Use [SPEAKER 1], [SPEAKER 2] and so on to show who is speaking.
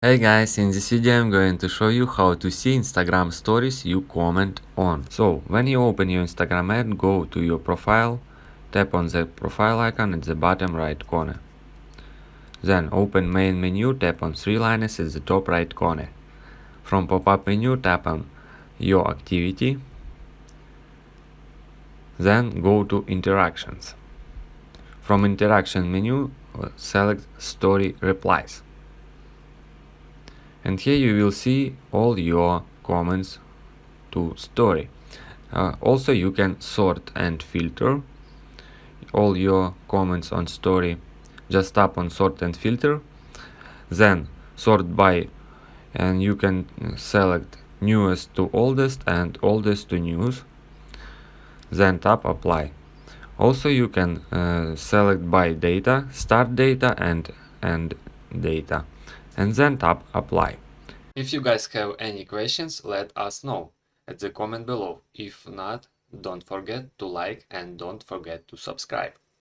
[SPEAKER 1] Hey guys, in this video I'm going to show you how to see Instagram stories you comment on. So, when you open your Instagram ad, go to your profile, tap on the profile icon at the bottom right corner. Then open main menu, tap on three lines at the top right corner. From pop-up menu, tap on your activity. Then go to interactions. From interaction menu, select story replies. And here you will see all your comments to story. Also, you can sort and filter all your comments on story. Just tap on sort and filter, then sort by, and you can select newest to oldest and oldest to news. Then tap apply. Also, you can select by data, start data and end data, and then tap apply. If you guys have any questions, let us know at the comment below. If not, don't forget to like and don't forget to subscribe.